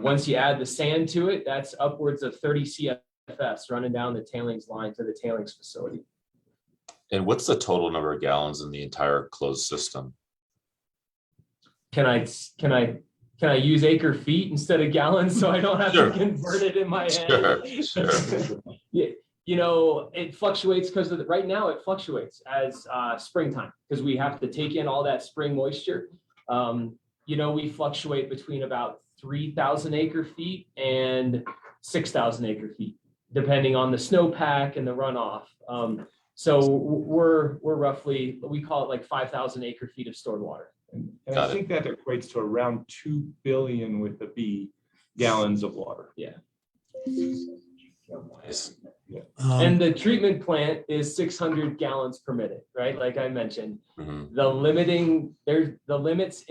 Once you add the sand to it, that's upwards of 30 CFS running down the tailings line to the tailings facility. And what's the total number of gallons in the entire closed system? Can I use acre feet instead of gallons so I don't have Sure. to convert it in my head? Sure. Yeah, you know, it fluctuates because of right now it fluctuates as springtime because we have to take in all that spring moisture. You know, we fluctuate between about 3,000 acre feet and 6,000 acre feet, depending on the snowpack and the runoff. So we're roughly, we call it like 5,000 acre feet of stored water. And I think that equates to around 2 billion with the B gallons of water. Yeah. Nice. And the treatment plant is 600 gallons per minute, right? Like I mentioned, the limits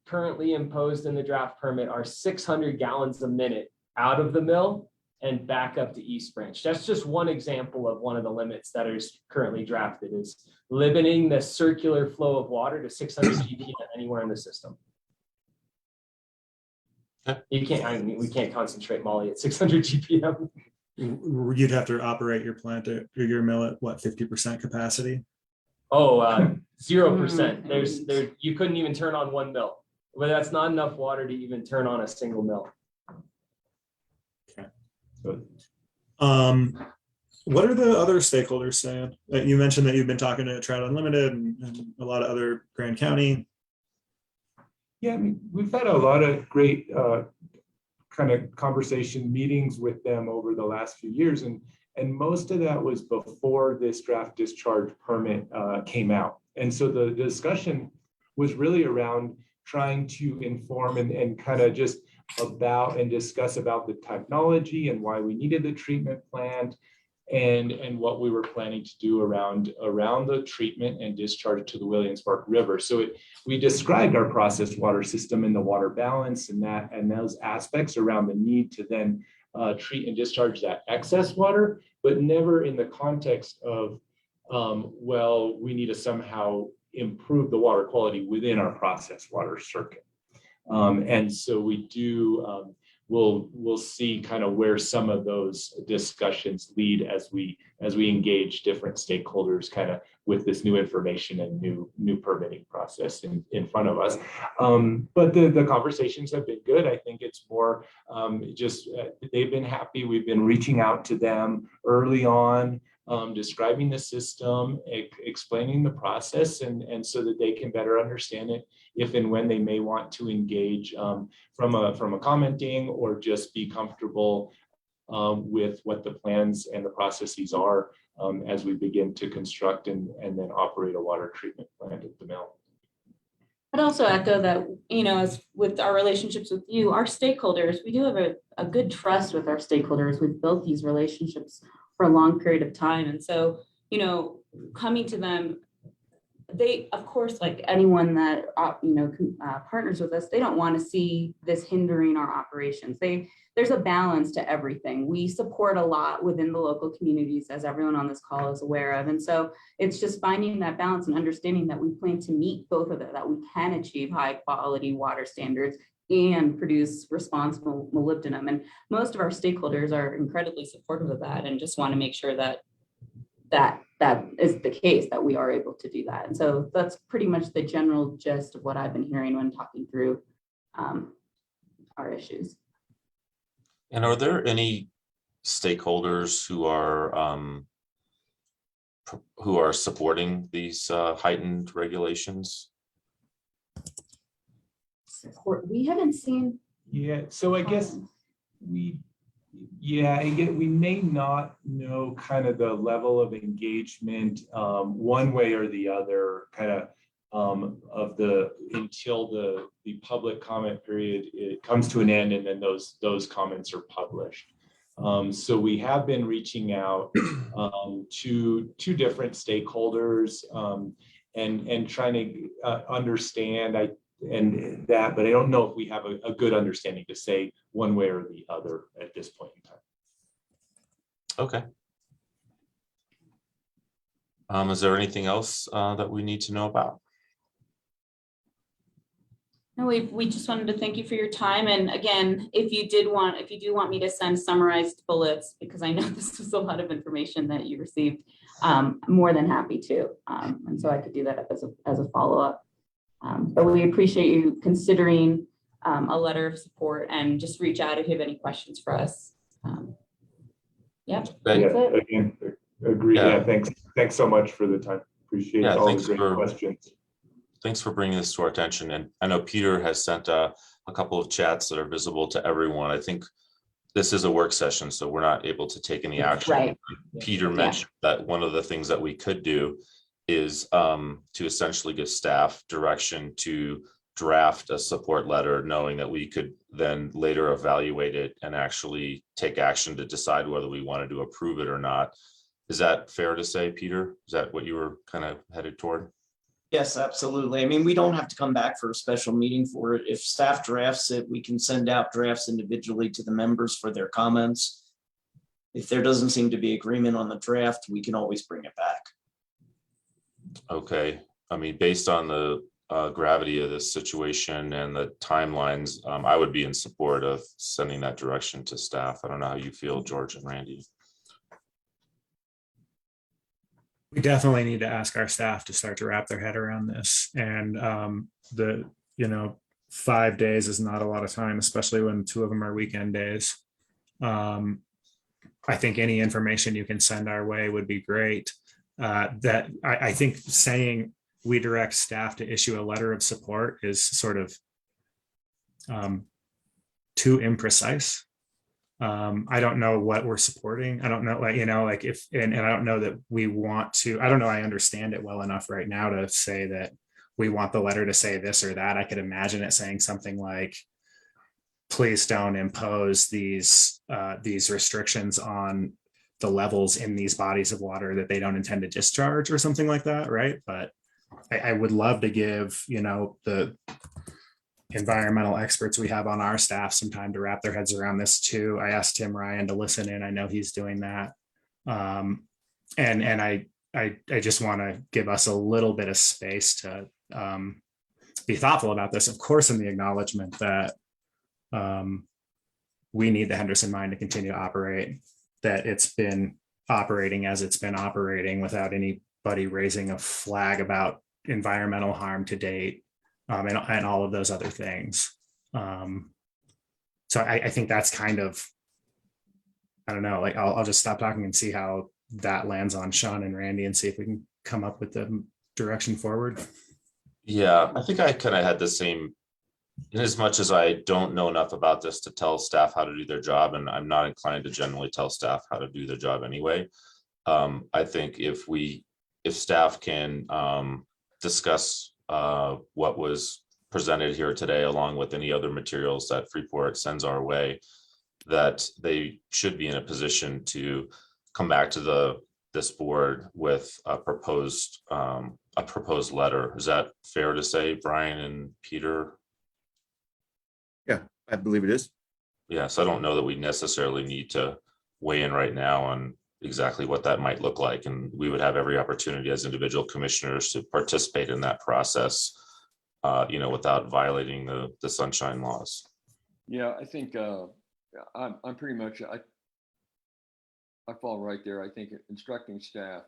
currently imposed in the draft permit are 600 gallons a minute out of the mill and back up to East Branch. That's just one example of one of the limits that is currently drafted, is limiting the circular flow of water to 600 GPM anywhere in the system. You can't, I mean, we can't concentrate moly at 600 GPM. You'd have to operate your plant or your mill at what, 50% capacity? Oh, 0%. You couldn't even turn on one mill. Well, that's not enough water to even turn on a single mill. What are the other stakeholders saying? You mentioned that you've been talking to Trout Unlimited and a lot of other Grand County. Yeah, I mean, we've had a lot of great kind of conversation meetings with them over the last few years, and most of that was before this draft discharge permit came out. And so the discussion was really around trying to inform and kind of just about and discuss about the technology and why we needed the treatment plant and what we were planning to do around the treatment and discharge to the Williamsburg River. So we described our processed water system and the water balance and those aspects around the need to then treat and discharge that excess water, but never in the context of, well, we need to somehow improve the water quality within our processed water circuit. And so we do, we'll see kind of where some of those discussions lead as we engage different stakeholders kind of with this new information and new permitting process in front of us. But the conversations have been good. I think it's more they've been happy. We've been reaching out to them early on, describing the system, explaining the process, and so that they can better understand it if and when they may want to engage from a commenting or just be comfortable with what the plans and the processes are as we begin to construct and then operate a water treatment plant at the mill. I'd also echo that, you know, as with our relationships with you, our stakeholders, we do have a good trust with our stakeholders. We've built these relationships for a long period of time. And so, you know, coming to them, they, of course, like anyone that, partners with us, they don't want to see this hindering our operations. There's a balance to everything. We support a lot within the local communities, as everyone on this call is aware of. And so it's just finding that balance and understanding that we plan to meet both of it, that we can achieve high quality water standards and produce responsible molybdenum. And most of our stakeholders are incredibly supportive of that and just want to make sure that is the case, that we are able to do that. And so that's pretty much the general gist of what I've been hearing when talking through our issues. And are there any stakeholders who are supporting these heightened regulations? Support, we haven't seen. Yeah, so I guess we may not know kind of the level of engagement one way or the other kind of until the public comment period it comes to an end, and then those comments are published. So we have been reaching out to different stakeholders and trying to understand but I don't know if we have a good understanding to say one way or the other at this point in time. Okay. Is there anything else that we need to know about? No, we just wanted to thank you for your time. And again, if you do want me to send summarized bullets, because I know this was a lot of information that you received, more than happy to. And so I could do that as a follow-up. But we appreciate you considering a letter of support, and just reach out if you have any questions for us. Yeah, Thank- that's it. Again, agree. Yeah. Yeah, thanks so much for the time. Appreciate Yeah, all the thanks great for- questions. Thanks for bringing this to our attention. And I know Peter has sent a couple of chats that are visible to everyone. I think this is a work session, so we're not able to take any action. Right. Peter mentioned that one of the things that we could do is to essentially give staff direction to draft a support letter, knowing that we could then later evaluate it and actually take action to decide whether we wanted to approve it or not. Is that fair to say, Peter? Is that what you were kind of headed toward? Yes, absolutely. I mean, we don't have to come back for a special meeting for it. If staff drafts it, we can send out drafts individually to the members for their comments. If there doesn't seem to be agreement on the draft, we can always bring it back. Okay, I mean, based on the gravity of this situation and the timelines, I would be in support of sending that direction to staff. I don't know how you feel, George and Randy. We definitely need to ask our staff to start to wrap their head around this. And 5 days is not a lot of time, especially when 2 of them are weekend days. I think any information you can send our way would be great. That I think saying we direct staff to issue a letter of support is sort of too imprecise. I don't know what we're supporting. I don't know, and I don't know that we want to, I don't know, I understand it well enough right now to say that we want the letter to say this or that. I could imagine it saying something like, please don't impose these restrictions on the levels in these bodies of water that they don't intend to discharge or something like that, right? But I would love to give, the environmental experts we have on our staff some time to wrap their heads around this too. I asked Tim Ryan to listen in. I know he's doing that. And I just want to give us a little bit of space to be thoughtful about this, of course, in the acknowledgement that we need the Henderson mine to continue to operate, that it's been operating as it's been operating without anybody raising a flag about environmental harm to date. And all of those other things. So I think that's kind of, I don't know, like I'll just stop talking and see how that lands on Sean and Randy and see if we can come up with the direction forward. Yeah, I think I kind of had the same, in as much as I don't know enough about this to tell staff how to do their job, and I'm not inclined to generally tell staff how to do their job anyway. I think if staff can discuss what was presented here today, along with any other materials that Freeport sends our way, that they should be in a position to come back to this board with a proposed letter. Is that fair to say, Brian and Peter? Yeah, I believe it is. Yes, I don't know that we necessarily need to weigh in right now on exactly what that might look like. And we would have every opportunity as individual commissioners to participate in that process, without violating the sunshine laws. Yeah, I think I'm pretty much, I fall right there. I think instructing staff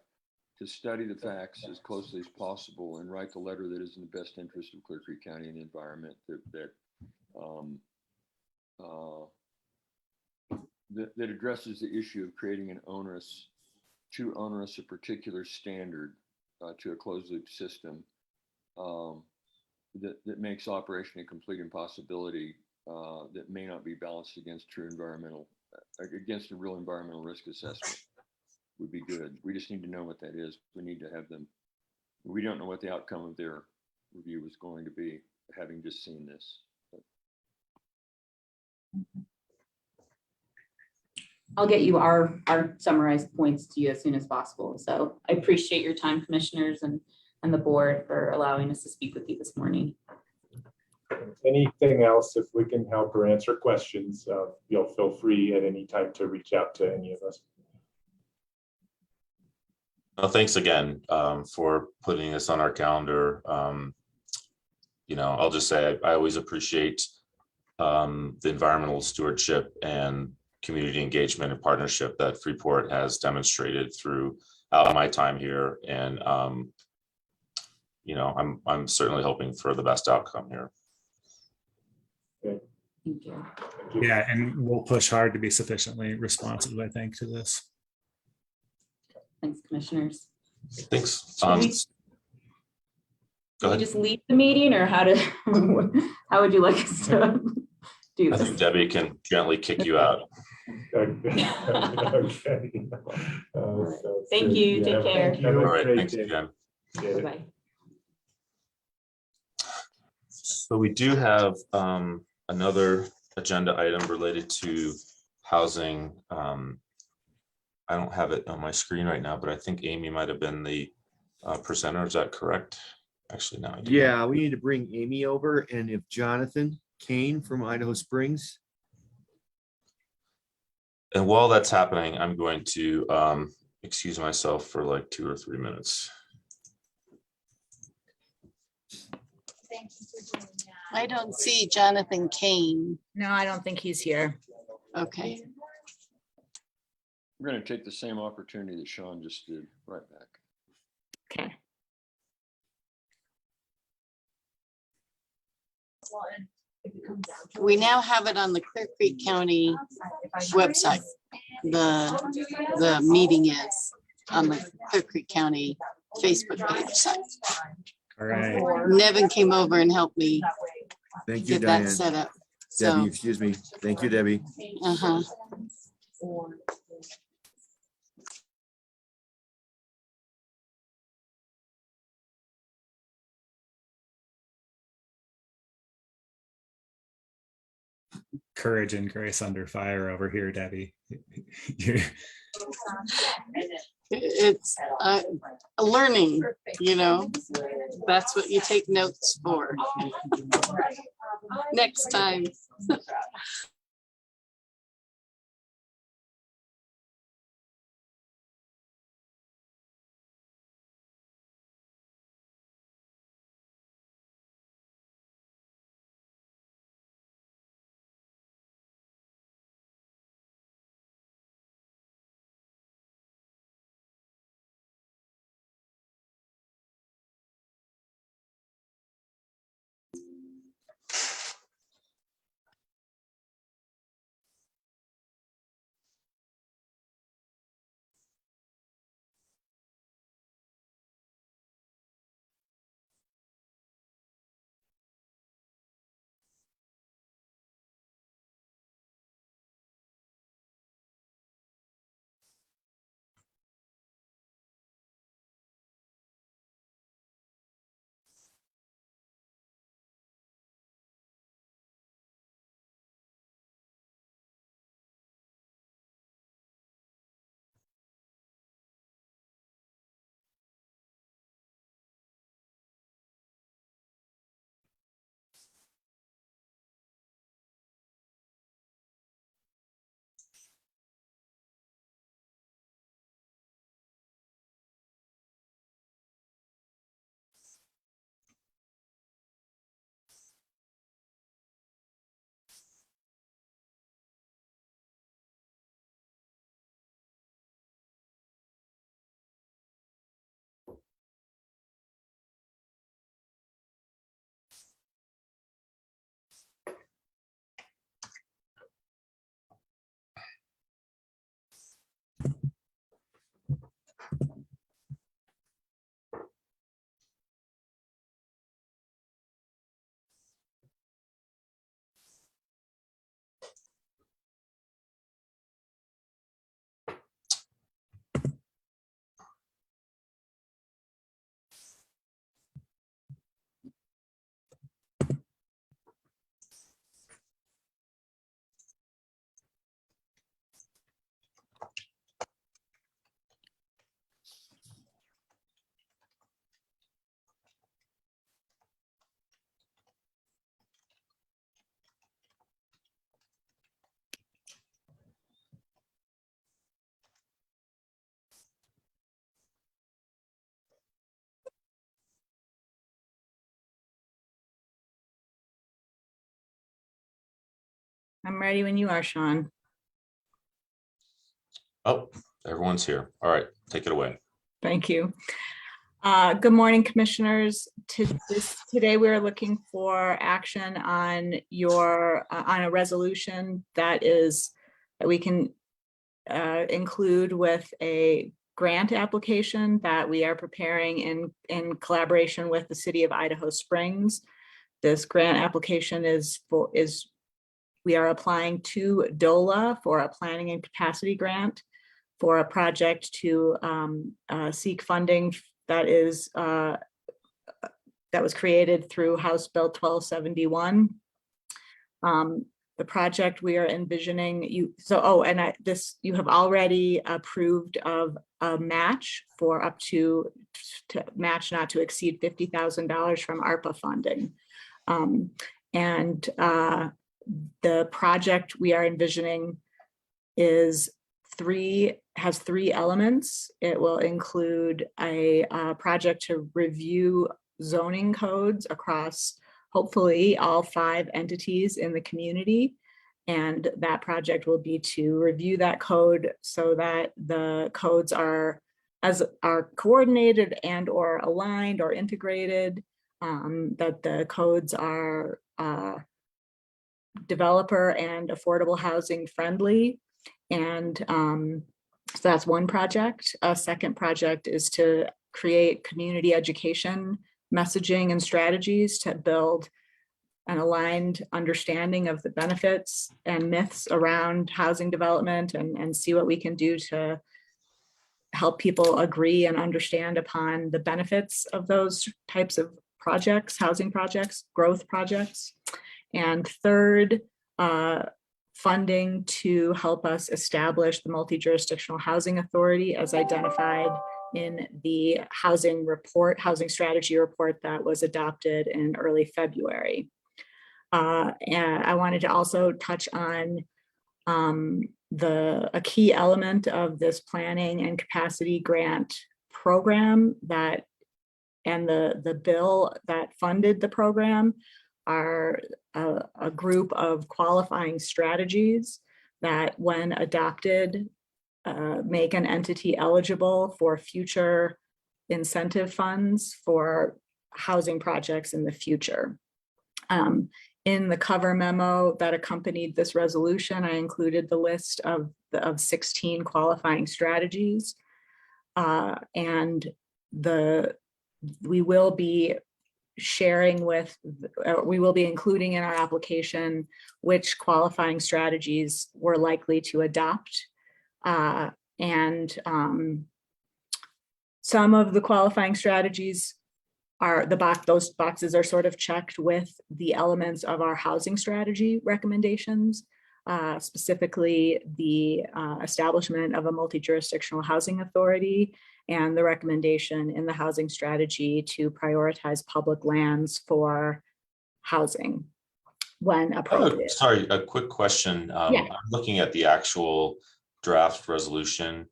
to study the facts as closely as possible and write the letter that is in the best interest of Clear Creek County and the environment, that addresses the issue of creating too onerous a particular standard to a closed loop system that makes operation a complete impossibility, that may not be balanced against against a real environmental risk assessment would be good. We just need to know what that is. We need to have them. We don't know what the outcome of their review is going to be, having just seen this. I'll get you our summarized points to you as soon as possible. So I appreciate your time, commissioners, and the board for allowing us to speak with you this morning. Anything else, if we can help or answer questions, you'll feel free at any time to reach out to any of us. Thanks again for putting this on our calendar. I'll just say I always appreciate the environmental stewardship and community engagement and partnership that Freeport has demonstrated throughout my time here. And, I'm certainly hoping for the best outcome here. Thank you. Yeah, and we'll push hard to be sufficiently responsive, I think, to this. Thanks, commissioners. Thanks. Should we- Go Do we ahead. just leave the meeting, or how would you like us to do I this? think Debbie can gently kick you out. Okay. Thank you. Take care. Have a All right, great thanks day. again. Yeah. Bye-bye. So we do have another agenda item related to housing. I don't have it on my screen right now, but I think Amy might have been the presenter. Is that correct? Actually, no. I do not. Yeah, we need to bring Amy over, and if Jonathan Kane from Idaho Springs. And while that's happening, I'm going to excuse myself for like 2 or 3 minutes. I don't see Jonathan Kane. No, I don't think he's here. Okay. We're going to take the same opportunity that Sean just did, right back. Okay. We now have it on the Clear Creek County website. The meeting is on the Clear Creek County Facebook page site. All right. Nevin came over and helped me Thank you, get that Diane. set up. Debbie, So, excuse me. Thank you, Debbie. uh-huh. Courage and grace under fire over here, Debbie. You're- It's a learning, that's what you take notes for. Next time. I'm ready when you are, Sean. Oh, everyone's here. All right, take it away. Thank you. Good morning, commissioners. Today we're looking for action on on a resolution that we can include with a grant application that we are preparing in collaboration with the city of Idaho Springs. This grant application we are applying to DOLA for a planning and capacity grant for a project to seek funding that was created through House Bill 1271. The project we are envisioning you have already approved of a match for up to match not to exceed $50,000 from ARPA funding. The project we are envisioning has three elements. It will include a project to review zoning codes across hopefully all 5 entities in the community. And that project will be to review that code so that the codes are coordinated and or aligned or integrated, that the codes are developer and affordable housing friendly. And so that's one project. A second project is to create community education messaging and strategies to build an aligned understanding of the benefits and myths around housing development and see what we can do to help people agree and understand upon the benefits of those types of projects, housing projects, growth projects. And third, funding to help us establish the multi-jurisdictional housing authority as identified in the housing strategy report that was adopted in early February. And I wanted to also touch on a key element of this planning and capacity grant program and the bill that funded the program are a group of qualifying strategies that, when adopted, make an entity eligible for future incentive funds for housing projects in the future. In the cover memo that accompanied this resolution, I included the list of 16 qualifying strategies. And we will be including in our application which qualifying strategies we're likely to adopt. Some of the qualifying strategies those boxes are sort of checked with the elements of our housing strategy recommendations, specifically the establishment of a multi-jurisdictional housing authority and the recommendation in the housing strategy to prioritize public lands for housing when appropriate. Sorry, a quick question. Yeah. I'm looking at the actual draft resolution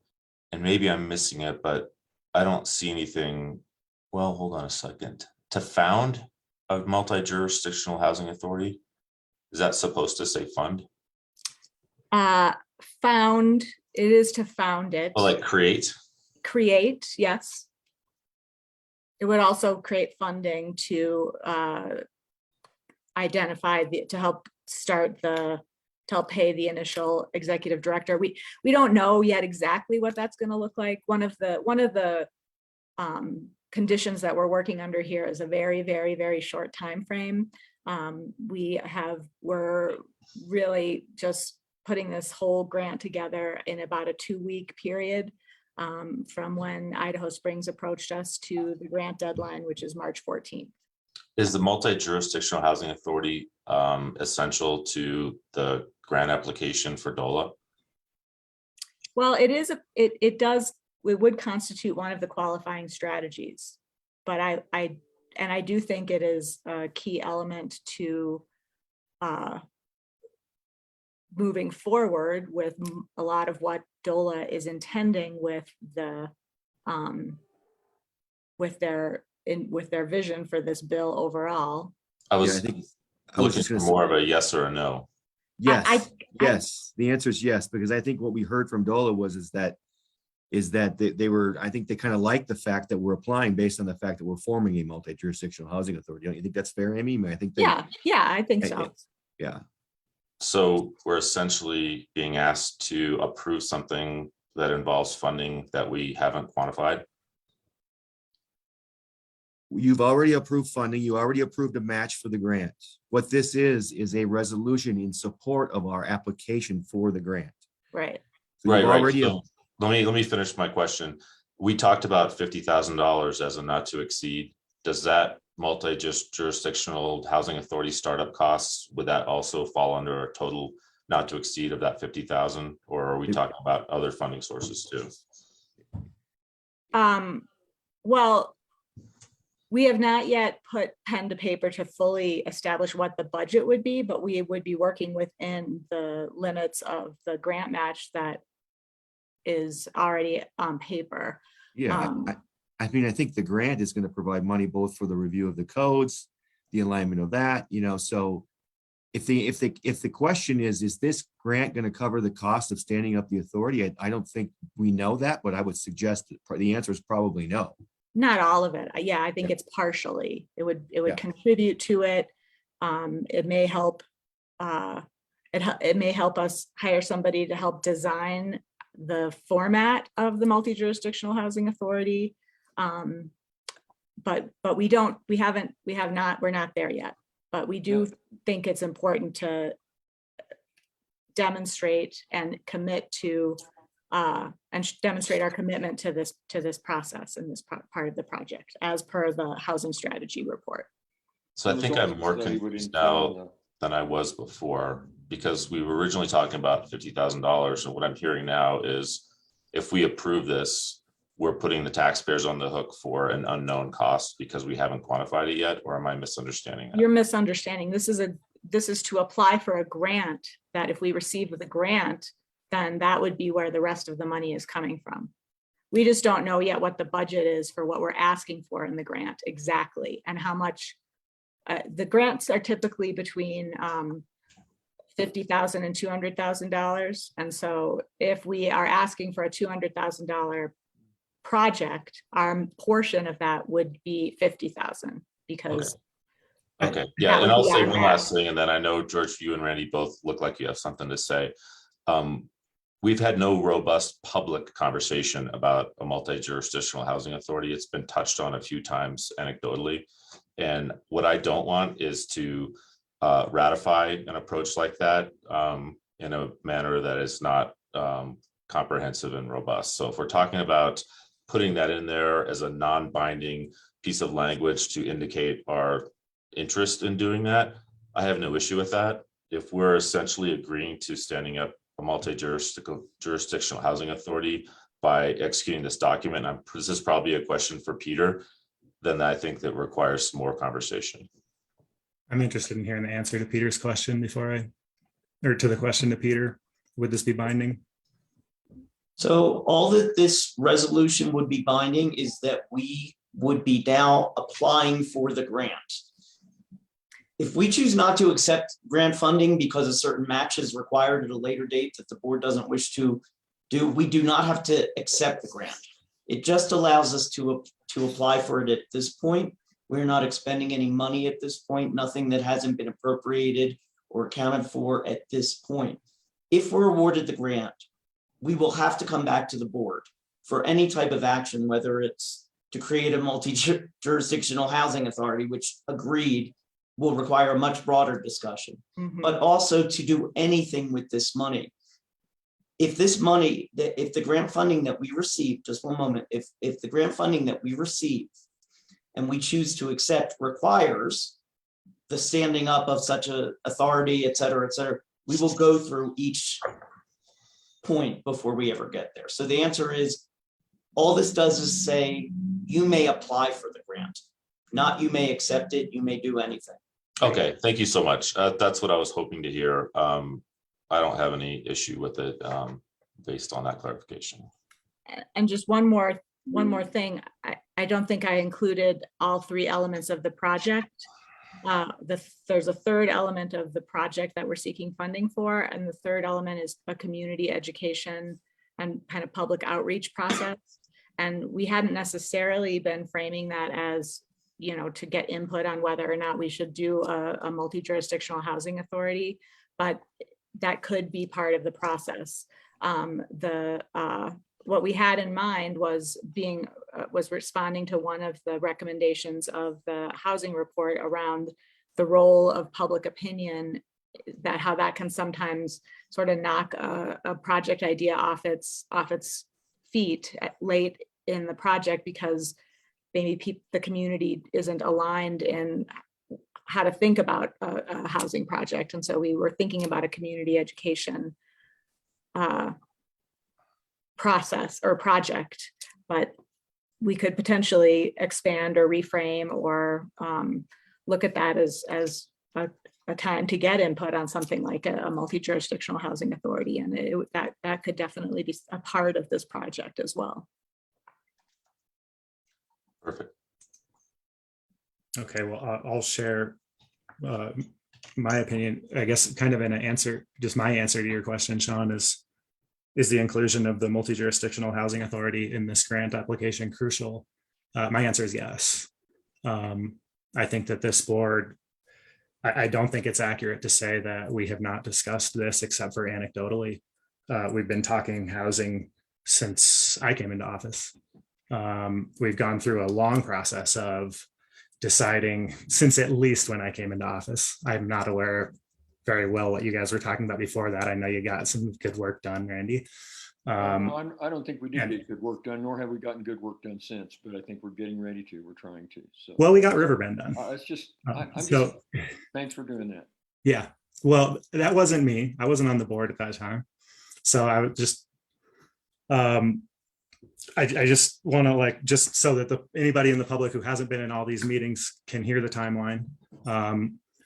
and maybe I'm missing it, but I don't see anything. Well, hold on a second. To found a multi-jurisdictional housing authority, is that supposed to say fund? Found, it is to found it. Oh, like create? Create, yes. It would also create funding to identify to help pay the initial executive director. We don't know yet exactly what that's going to look like. One of the conditions that we're working under here is a very, very, very short time frame. We're really just putting this whole grant together in about a 2-week period from when Idaho Springs approached us to the grant deadline, which is March 14th. Is the multi-jurisdictional housing authority essential to the grant application for DOLA? Well, it would constitute one of the qualifying strategies, but I do think it is a key element to moving forward with a lot of what DOLA is intending with their vision for this bill overall. I was I think looking for more of a yes or a no. Yes, yes. The answer is yes, because I think what we heard from DOLA is that they were, I think they kind of like the fact that we're applying based on the fact that we're forming a multi-jurisdictional housing authority. Don't you think that's fair, Amy? I mean, I think that. Yeah, I think so. Yeah. So we're essentially being asked to approve something that involves funding that we haven't quantified. You've already approved funding. You already approved a match for the grant. What this is a resolution in support of our application for the grant. Right. So you've already. So let me finish my question. We talked about $50,000 as a not to exceed. Does that multi-jurisdictional housing authority startup costs, would that also fall under a total not to exceed of that 50,000, or are we talking about other funding sources too? Well, we have not yet put pen to paper to fully establish what the budget would be, but we would be working within the limits of the grant match that is already on paper. Yeah, I mean, I think the grant is going to provide money both for the review of the codes, the alignment of that, so if the question is this grant going to cover the cost of standing up the authority? I don't think we know that, but I would suggest that the answer is probably no. Not all of it. Yeah, I think it's partially. It would contribute to it. It may help. It may help us hire somebody to help design the format of the multi-jurisdictional housing authority. But we're not there yet. But we do think it's important to demonstrate and commit to demonstrate our commitment to this process and this part of the project as per the housing strategy report. So I think I'm more confused now than I was before, because we were originally talking about $50,000, and what I'm hearing now is if we approve this, we're putting the taxpayers on the hook for an unknown cost because we haven't quantified it yet, or am I misunderstanding that? You're misunderstanding. This is to apply for a grant that if we receive the grant, then that would be where the rest of the money is coming from. We just don't know yet what the budget is for what we're asking for in the grant exactly, and how much. The grants are typically between $50,000 and $200,000. And so if we are asking for a $200,000 project, our portion of that would be $50,000 because. Okay. Yeah. And I'll say one last thing, and then I know George, you and Randy both look like you have something to say. We've had no robust public conversation about a multi-jurisdictional housing authority. It's been touched on a few times anecdotally. And what I don't want is to ratify an approach like that in a manner that is not comprehensive and robust. So if we're talking about putting that in there as a non-binding piece of language to indicate our interest in doing that, I have no issue with that. If we're essentially agreeing to standing up a multi-jurisdictional housing authority by executing this document, this is probably a question for Peter, then I think that requires more conversation. I'm interested in hearing the answer to Peter's question to the question to Peter. Would this be binding? So all that this resolution would be binding is that we would be now applying for the grant. If we choose not to accept grant funding because a certain match is required at a later date that the board doesn't wish to do, we do not have to accept the grant. It just allows us to apply for it at this point. We're not expending any money at this point, nothing that hasn't been appropriated or accounted for at this point. If we're awarded the grant, we will have to come back to the board for any type of action, whether it's to create a multi-jurisdictional housing authority, which agreed will require a much broader discussion, but also to do anything with this money. If this money, if the grant funding that we receive, just one moment, if the grant funding that we receive and we choose to accept requires the standing up of such an authority, et cetera, we will go through each point before we ever get there. So the answer is, all this does is say, you may apply for the grant, not you may accept it, you may do anything. Okay, thank you so much. That's what I was hoping to hear. I don't have any issue with it based on that clarification. And just one more thing. I don't think I included all three elements of the project There's a third element of the project that we're seeking funding for, and the third element is a community education and kind of public outreach process. And we hadn't necessarily been framing that as, you know, to get input on whether or not we should do a multi-jurisdictional housing authority, but that could be part of the process. What we had in mind was responding to one of the recommendations of the housing report around the role of public opinion, that how that can sometimes sort of knock a project idea off its feet late in the project, because maybe the community isn't aligned in how to think about a housing project. And so we were thinking about a community education process or project, but we could potentially expand or reframe or look at that as a time to get input on something like a multi-jurisdictional housing authority. And that could definitely be a part of this project as well. Perfect. Okay, well, I'll share my opinion, I guess, kind of in an answer, just my answer to your question, Sean, is the inclusion of the multi-jurisdictional housing authority in this grant application crucial? My answer is yes. I think that this board, I don't think it's accurate to say that we have not discussed this except for anecdotally. We've been talking housing since I came into office. We've gone through a long process of deciding, since at least when I came into office. I'm not aware very well what you guys were talking about before that. I know you got some good work done, Randy. No, I don't think we did get good work done, nor have we gotten good work done since, but I think we're getting ready to, we're trying to. So well, we got Riverbend done. it's just, thanks for doing that. Yeah, well, that wasn't me. I wasn't on the board at that time. So I would just, I just want to just so that anybody in the public who hasn't been in all these meetings can hear the timeline.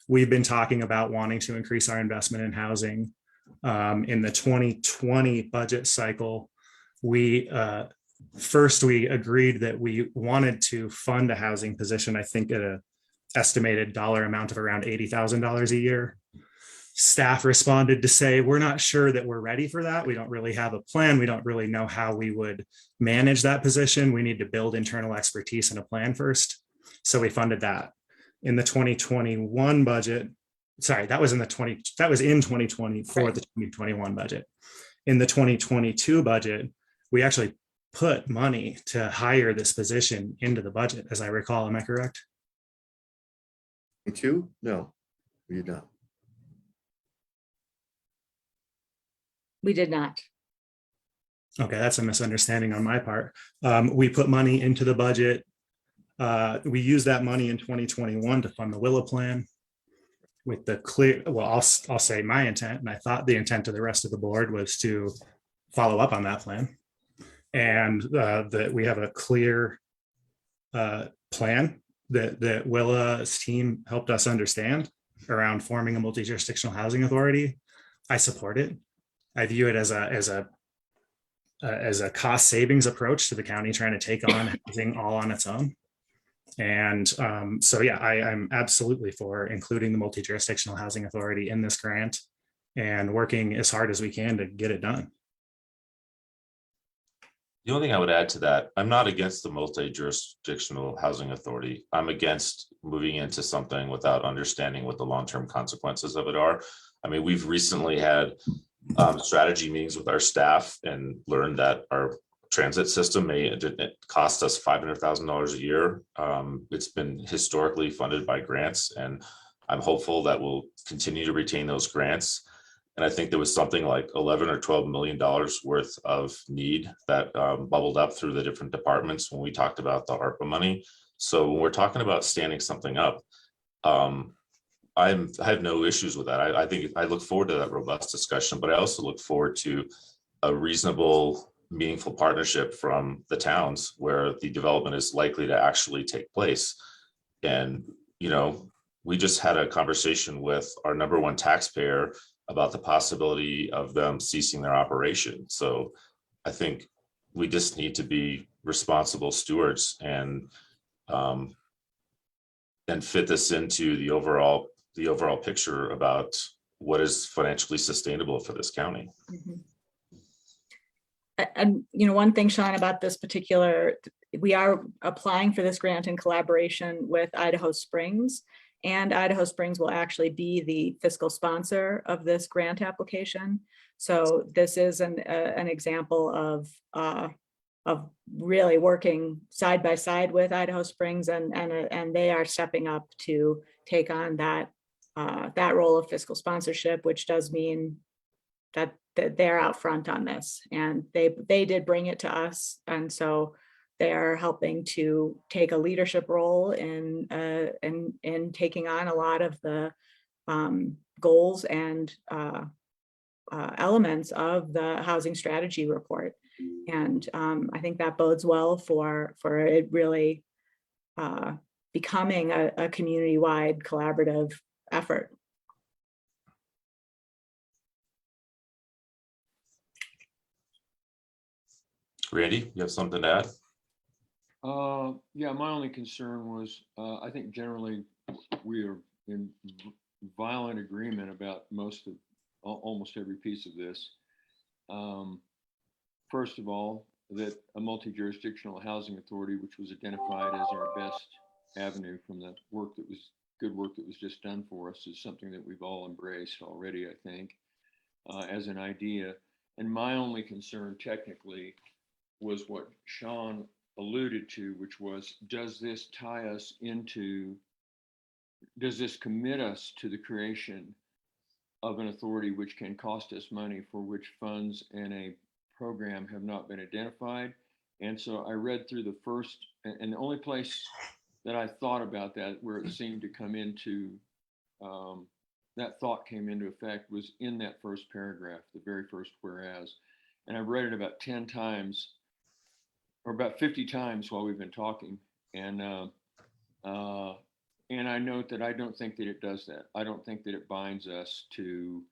We've been talking about wanting to increase our investment in housing. In the 2020 budget cycle, we agreed that we wanted to fund a housing position, I think at an estimated dollar amount of around $80,000 a year. Staff responded to say, we're not sure that we're ready for that. We don't really have a plan. We don't really know how we would manage that position. We need to build internal expertise and a plan first. So we funded that. In the 2021 budget, sorry, that was in 2020 for the 2021 budget. In the 2022 budget, we actually put money to hire this position into the budget, as I recall. Am I correct? Two? No, we did not. We did not. Okay, that's a misunderstanding on my part. We put money into the budget. We used that money in 2021 to fund the Willow Plan with the clear, well, I'll say my intent, and I thought the intent of the rest of the board was to follow up on that plan. And that we have a clear plan that Willa's team helped us understand around forming a multi-jurisdictional housing authority. I support it. I view it as a cost savings approach to the county trying to take on housing all on its own. And so, yeah, I'm absolutely for including the multi-jurisdictional housing authority in this grant and working as hard as we can to get it done. The only thing I would add to that, I'm not against the multi-jurisdictional housing authority. I'm against moving into something without understanding what the long-term consequences of it are. I mean, we've recently had strategy meetings with our staff and learned that our transit system may cost us $500,000 a year. It's been historically funded by grants, and I'm hopeful that we'll continue to retain those grants. And I think there was something like $11 or $12 million worth of need that bubbled up through the different departments when we talked about the ARPA money. So when we're talking about standing something up, I have no issues with that. I think I look forward to that robust discussion, but I also look forward to a reasonable, meaningful partnership from the towns where the development is likely to actually take place. And, you know, we just had a conversation with our number one taxpayer about the possibility of them ceasing their operation. So I think we just need to be responsible stewards and fit this into the overall picture about what is financially sustainable for this county. Mhm. And, one thing, Sean, about this particular, we are applying for this grant in collaboration with Idaho Springs, and Idaho Springs will actually be the fiscal sponsor of this grant application. So this is an example of really working side by side with Idaho Springs, and they are stepping up to take on that role of fiscal sponsorship, which does mean that they're out front on this, and they did bring it to us, and so they are helping to take a leadership role in taking on a lot of the goals and elements of the housing strategy report. And I think that bodes well for it really becoming a community-wide collaborative effort. Randy, you have something to add? Yeah, my only concern was, I think generally we are in violent agreement about almost every piece of this. First of all, that a multi-jurisdictional housing authority, which was identified as our best avenue from the good work that was just done for us, is something that we've all embraced already, I think, as an idea. And my only concern technically was what Sean alluded to, which was, does this commit us to the creation of an authority which can cost us money, for which funds and a program have not been identified? And so I read through the first, and the only place that I thought about that, where it seemed to come into, that thought came into effect, was in that first paragraph, the very first whereas. And I've read it about 10 times, or about 50 times while we've been talking. And I note that I don't think that it does that. I don't think that it binds us to,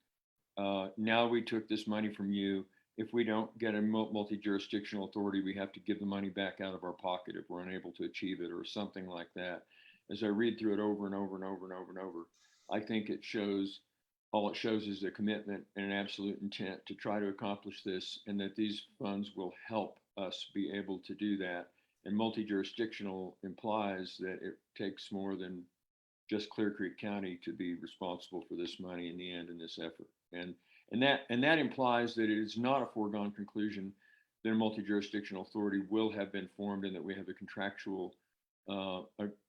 now we took this money from you. If we don't get a multi-jurisdictional authority, we have to give the money back out of our pocket if we're unable to achieve it, or something like that. As I read through it over and over and over and over and over, I think all it shows is a commitment and an absolute intent to try to accomplish this, and that these funds will help us be able to do that. And multi-jurisdictional implies that it takes more than just Clear Creek County to be responsible for this money in the end in this effort. And that implies that it is not a foregone conclusion that a multi-jurisdictional authority will have been formed, and that we have a contractual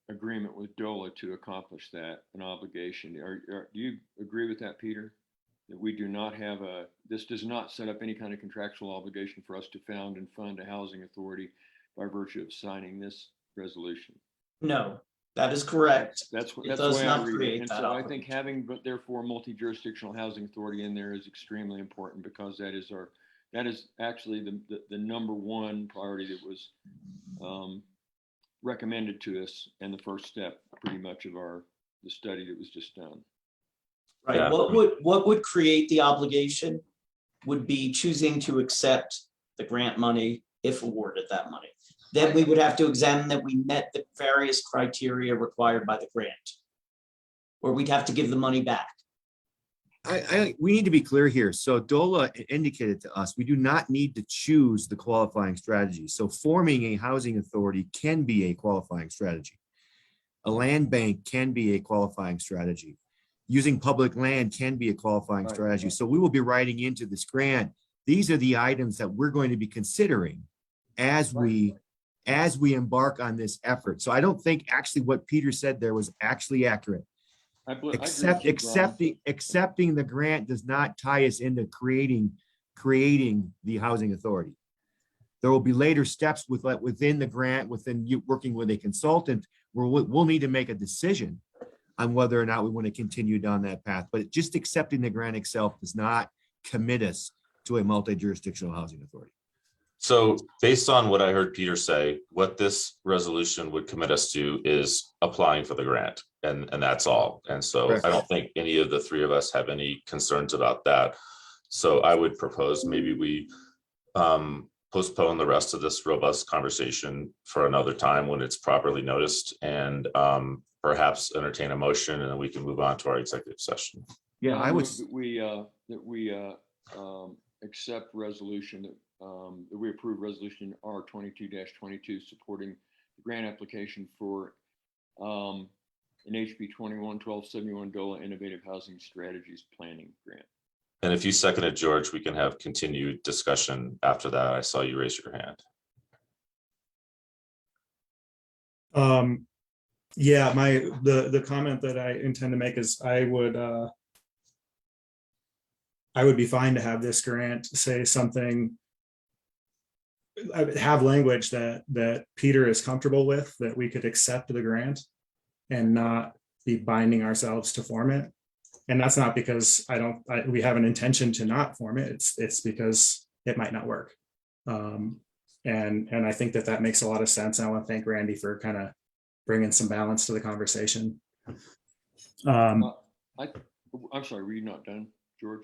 agreement with DOLA to accomplish that, an obligation. Do you agree with that, Peter? That we do not have this does not set up any kind of contractual obligation for us to found and fund a housing authority by virtue of signing this resolution? No, that is correct. That's It the does way I not read it. create And that so I think obligation. having, but therefore multi-jurisdictional housing authority in there is extremely important, because that is actually the number one priority that was recommended to us, and the first step pretty much of the study that was just done. Right. Yeah. What would create the obligation would be choosing to accept the grant money if awarded that money. Then we would have to examine that we met the various criteria required by the grant, or we'd have to give the money back. We need to be clear here. So DOLA indicated to us, we do not need to choose the qualifying strategy. So forming a housing authority can be a qualifying strategy. A land bank can be a qualifying strategy. Using public land can be a qualifying strategy. So we will be writing into this grant, these are the items that we're going to be considering as we embark on this effort. So I don't think actually what Peter said there was actually accurate. Accepting the grant does not tie us into creating the housing authority. There will be later steps within the grant, within you working with a consultant, where we'll need to make a decision on whether or not we want to continue down that path. But just accepting the grant itself does not commit us to a multi-jurisdictional housing authority. So based on what I heard Peter say, what this resolution would commit us to is applying for the grant, and that's all. And so Correct. I don't think any of the three of us have any concerns about that. So I would propose maybe we postpone the rest of this robust conversation for another time when it's properly noticed, and perhaps entertain a motion and then we can move on to our executive session. Yeah, I would, That we accept resolution that we approve resolution R22-22 supporting the grant application for an HB 21-1271 DOLA Innovative Housing Strategies Planning Grant. And if you second it, George, we can have continued discussion after that. I saw you raise your hand. Yeah, the comment that I intend to make is I would be fine to have this grant say something, have language that Peter is comfortable with, that we could accept the grant and not be binding ourselves to form it. And that's not because we have an intention to not form it. It's because it might not work. And I think that makes a lot of sense. I want to thank Randy for kind of bringing some balance to the conversation. I'm sorry, were you not done, George?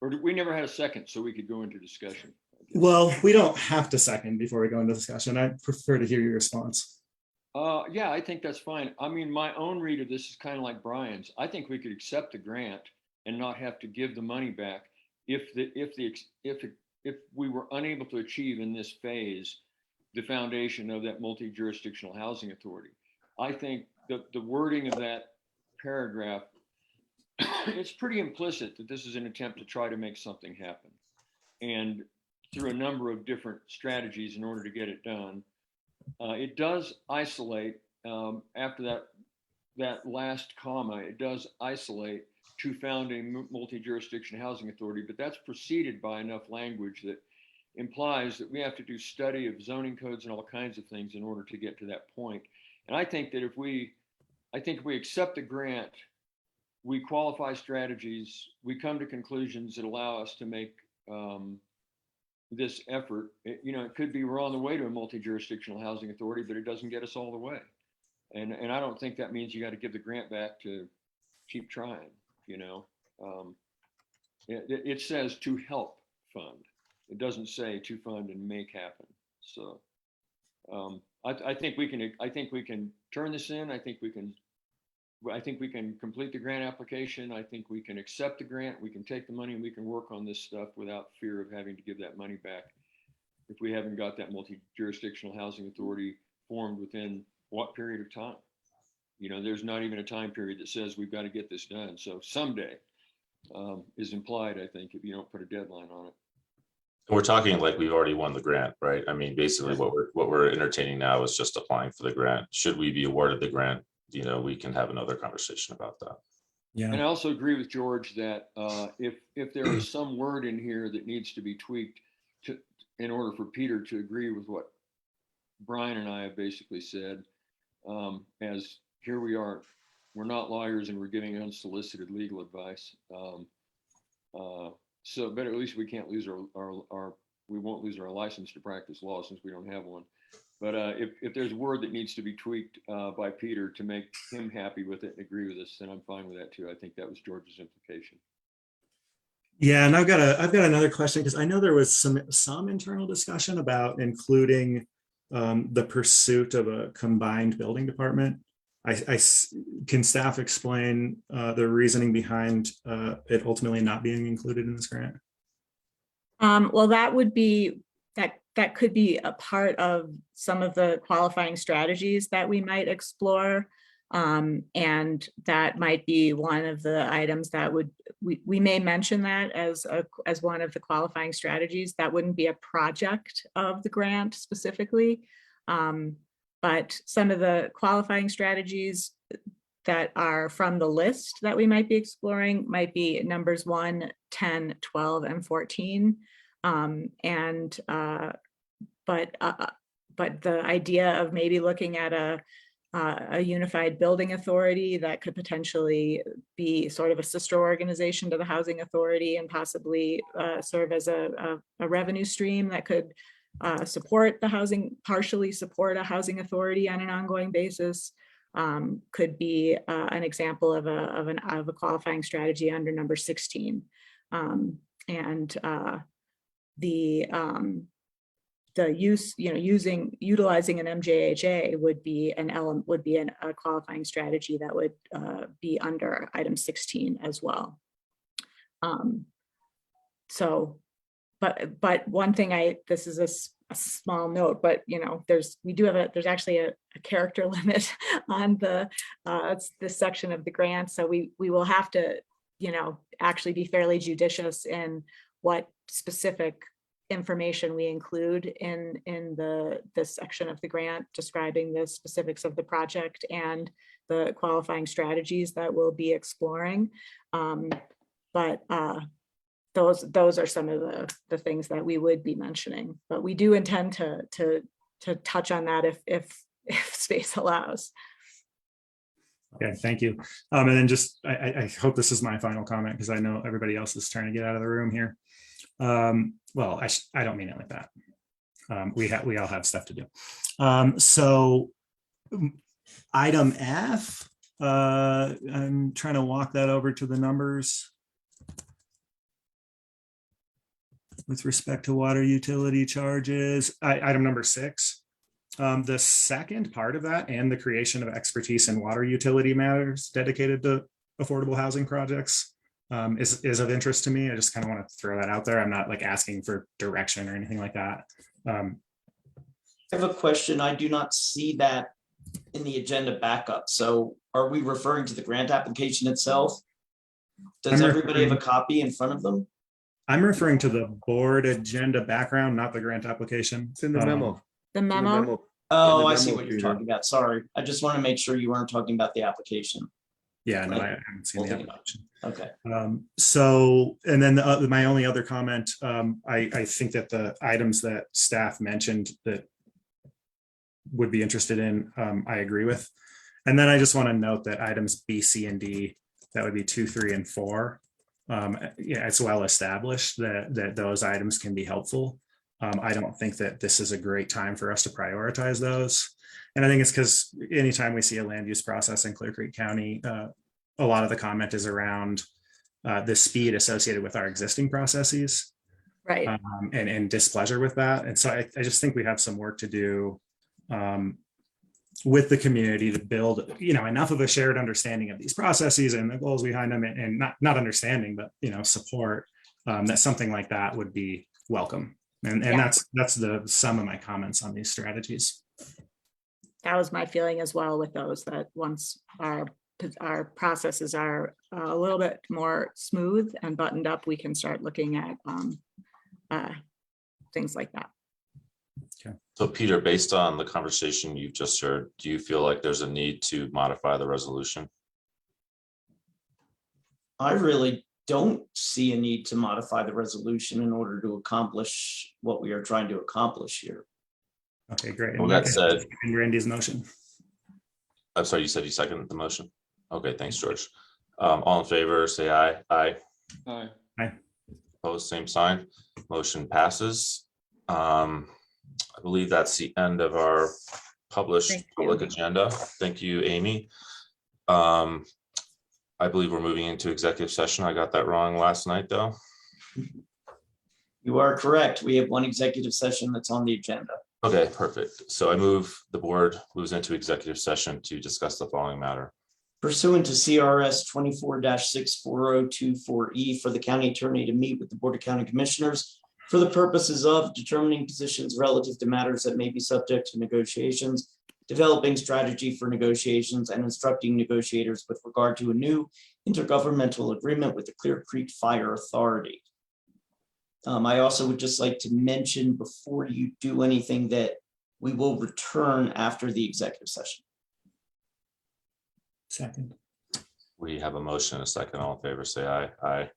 Or we never had a second, so we could go into discussion. Well, we don't have to second before we go into discussion. I prefer to hear your response. Yeah, I think that's fine. I mean, my own read of this is kind of like Brian's. I think we could accept the grant and not have to give the money back if we were unable to achieve in this phase the foundation of that multi-jurisdictional housing authority. I think the wording of that paragraph, it's pretty implicit that this is an attempt to try to make something happen, and through a number of different strategies in order to get it done. It does isolate after that last comma. It does isolate to found a multi-jurisdiction housing authority, but that's preceded by enough language that implies that we have to do study of zoning codes and all kinds of things in order to get to that point. And I think that if we accept the grant, we qualify strategies, we come to conclusions that allow us to make this effort. It could be we're on the way to a multi-jurisdictional housing authority, but it doesn't get us all the way. And I don't think that means you got to give the grant back to keep trying. It says to help fund. It doesn't say to fund and make happen. So I think we can turn this in. I think we can complete the grant application. I think we can accept the grant. We can take the money and we can work on this stuff without fear of having to give that money back if we haven't got that multi-jurisdictional housing authority formed within what period of time. There's not even a time period that says we've got to get this done. So someday is implied, I think, if you don't put a deadline on it. We're talking like we've already won the grant, right? I mean, basically what we're entertaining now is just applying for the grant. Should we be awarded the grant, we can have another conversation about that. Yeah. And I also agree with George that if there is some word in here that needs to be tweaked in order for Peter to agree with what Brian and I have basically said, as here we are, we're not lawyers and we're giving unsolicited legal advice. But at least we can't lose we won't lose our license to practice law since we don't have one. But if there's a word that needs to be tweaked by Peter to make him happy with it and agree with us, then I'm fine with that too. I think that was George's implication. Yeah, and I've got another question, because I know there was some internal discussion about including the pursuit of a combined building department. Can staff explain the reasoning behind it ultimately not being included in this grant? Well, that could be a part of some of the qualifying strategies that we might explore. And that might be one of the items that we may mention that as one of the qualifying strategies. That wouldn't be a project of the grant specifically. But some of the qualifying strategies that are from the list that we might be exploring might be numbers 1, 10, 12, and 14. But the idea of maybe looking at a unified building authority that could potentially be sort of a sister organization to the housing authority and possibly serve as a revenue stream that could partially support a housing authority on an ongoing basis, could be an example of a qualifying strategy under number 16. The the use, utilizing an MJHA would be an element, a qualifying strategy that would be under item 16 as well. So, but one thing this is a small note, but there's actually a character limit on this section of the grant. So we will have to, actually be fairly judicious in what specific information we include in this section of the grant describing the specifics of the project and the qualifying strategies that we'll be exploring. But those are some of the things that we would be mentioning, but we do intend to touch on that if space allows. Okay, thank you. And then just, I hope this is my final comment because I know everybody else is trying to get out of the room here. Well, I don't mean it like that. We all have stuff to do. So item F, I'm trying to walk that over to the numbers. With respect to water utility charges, item number 6. The second part of that and the creation of expertise in water utility matters dedicated to affordable housing projects is of interest to me. I just kind of want to throw that out there. I'm not like asking for direction or anything like that. I have a question. I do not see that in the agenda backup. So are we referring to the grant application itself? Does everybody have a copy in front of them? I'm referring to the board agenda background, not the grant application. It's in the memo. The It's in the memo, Oh, the I see memo, what you're Peter. talking about. Sorry. I just want to make sure you weren't talking about the application. Yeah, no, I haven't seen the Holding it up. application. Okay. So, and then my only other comment, I think that the items that staff mentioned that would be interested in, I agree with. And then I just want to note that items B, C, and D, that would be 2, 3, and 4. Yeah, it's well established that those items can be helpful. I don't think that this is a great time for us to prioritize those. And I think it's because anytime we see a land use process in Clear Creek County, a lot of the comment is around the speed associated with our existing processes, right? and displeasure with that. And so I just think we have some work to do with the community to build, enough of a shared understanding of these processes and the goals behind them, and not understanding, but support that something like that would be welcome. And Yeah. that's the sum of my comments on these strategies. That was my feeling as well with those, that once our processes are a little bit more smooth and buttoned up, we can start looking at things like that. So Peter, based on the conversation you've just heard, do you feel like there's a need to modify the resolution? I really don't see a need to modify the resolution in order to accomplish what we are trying to accomplish here. Okay, great. Well, that said, And Randy's motion. I'm sorry, you said you seconded the motion? Okay, thanks, George. All in favor, say aye. Aye. Aye. Opposed, same sign. Motion passes. I believe that's the end of our published Thank you. public agenda. Thank you, Amy. I believe we're moving into executive session. I got that wrong last night, though. You are correct. We have one executive session that's on the agenda. Okay, perfect. So the board moves into executive session to discuss the following matter. Pursuant to CRS 24-64024E for the county attorney to meet with the Board of County Commissioners for the purposes of determining positions relative to matters that may be subject to negotiations, developing strategy for negotiations, and instructing negotiators with regard to a new intergovernmental agreement with the Clear Creek Fire Authority. I also would just like to mention before you do anything that we will return after the executive session. Second. We have a motion and a second. All in favor, say aye. Aye.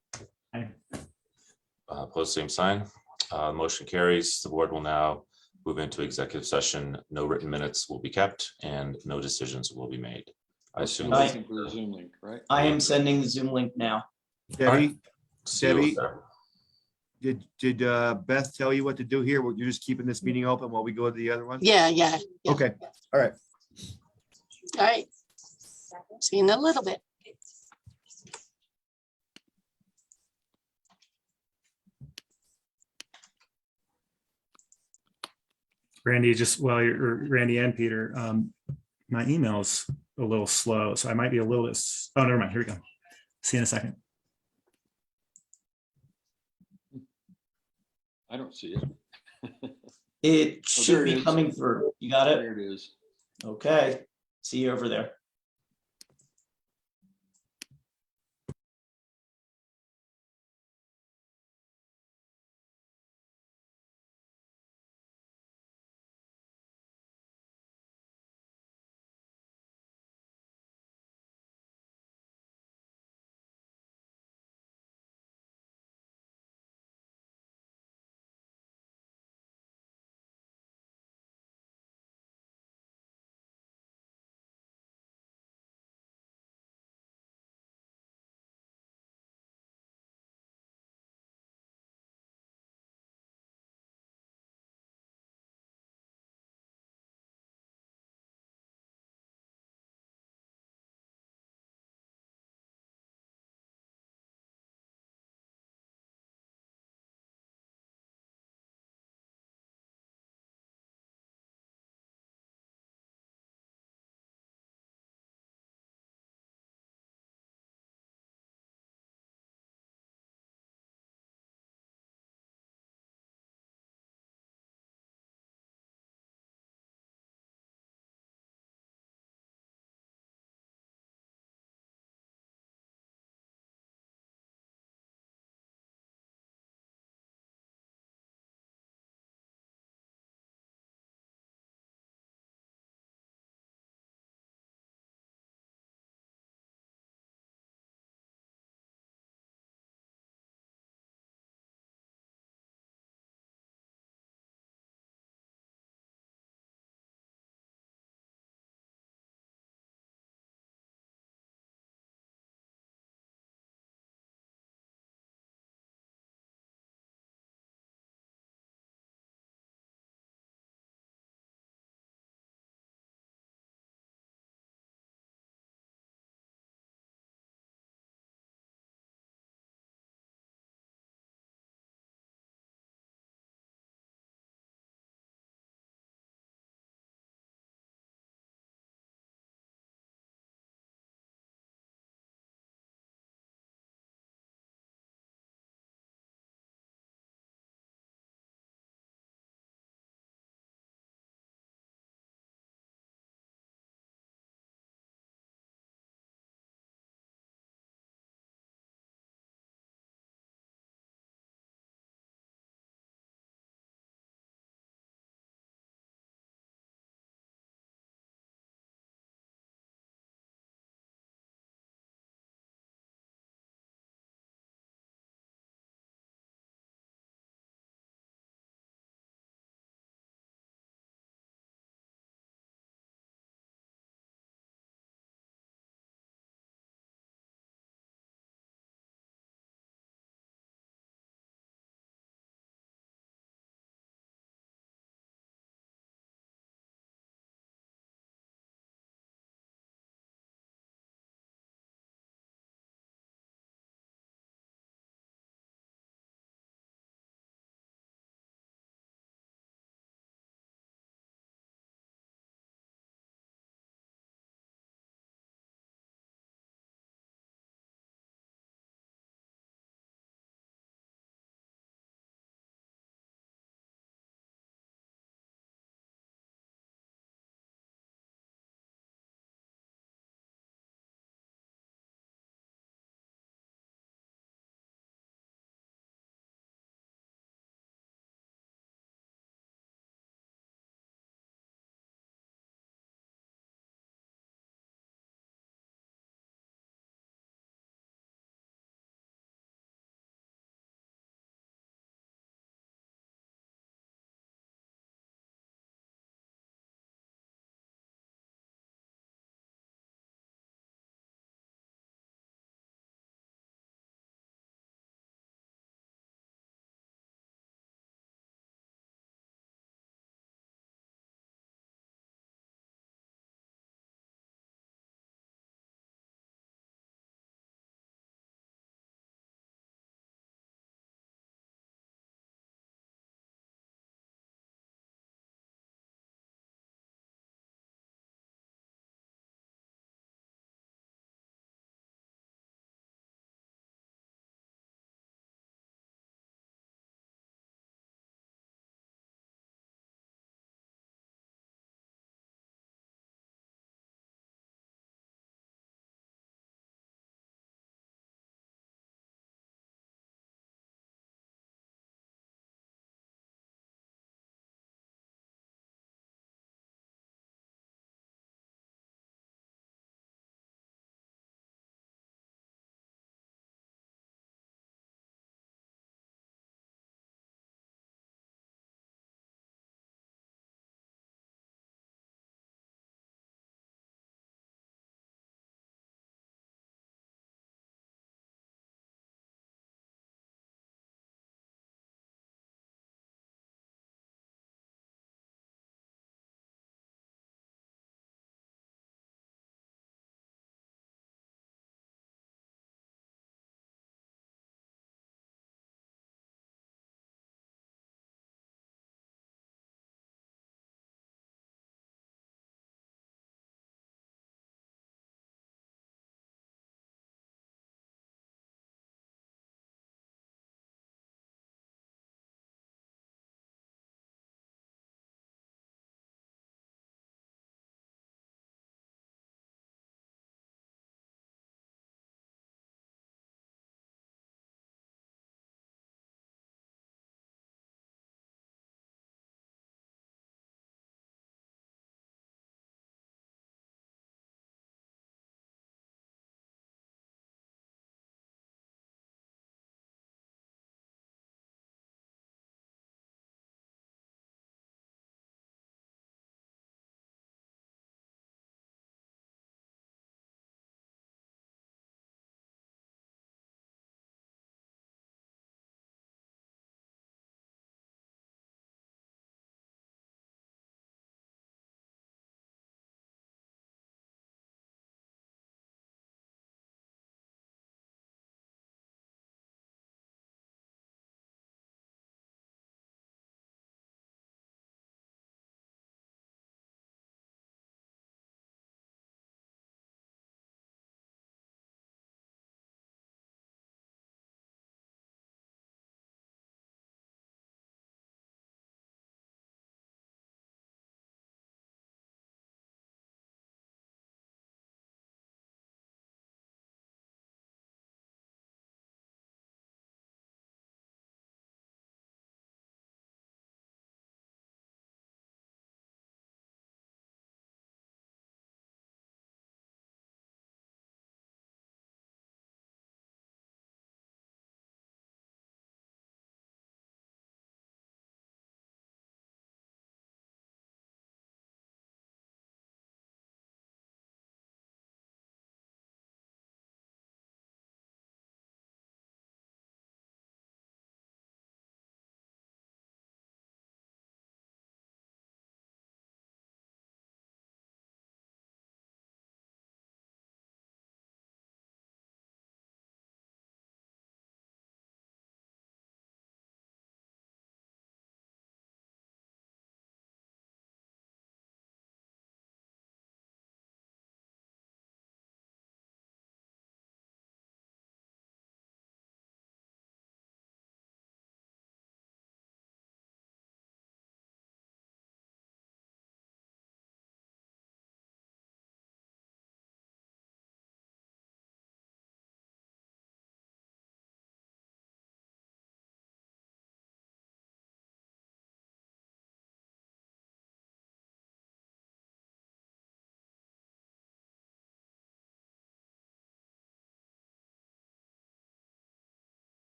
Aye. Opposed, same sign. Motion carries. The board will now move into executive session. No written minutes will be kept and no decisions will be made. I assume. Looking for the Zoom link, right? I am sending the Zoom link now. Debbie, See you Debbie? there. did Beth tell you what to do here? You're just keeping this meeting open while we go to the other one? Yeah. Okay, all right. All right. See you in a little bit. Randy, just while you're Randy and Peter, my email's a little slow, so I might be a little bit. Oh, never mind. Here we go. See you in a second. I don't see it. It there should it be is. coming through. You got it? There it is. Okay. See you over there.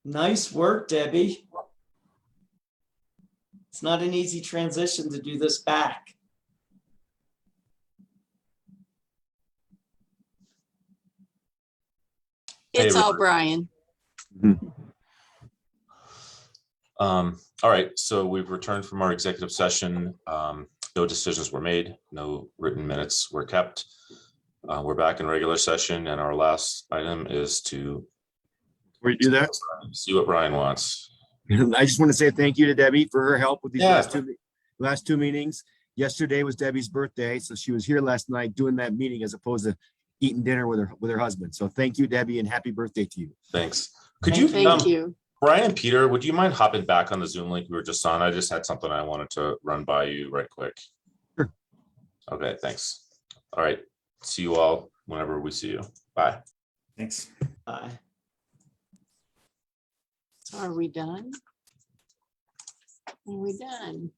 Nice work, Debbie. It's not an easy transition to do this back. It's Hey, all Brian. All right, so we've returned from our executive session. No decisions were made, no written minutes were kept. We're back in regular session, and our last item is to Before you do that, see what Brian wants. I just want to say thank you to Debbie for her help with these Yeah. last two meetings. Yesterday was Debbie's birthday, so she was here last night doing that meeting as opposed to eating dinner with her husband. So thank you, Debbie, and happy birthday to you. Thanks. Could you, Thank you. Brian, Peter, would you mind hopping back on the Zoom link we were just on? I just had something I wanted to run by you right quick. Sure. Okay, thanks. All right, see you all whenever we see you. Bye. Thanks. Bye. So are we done? Are we done?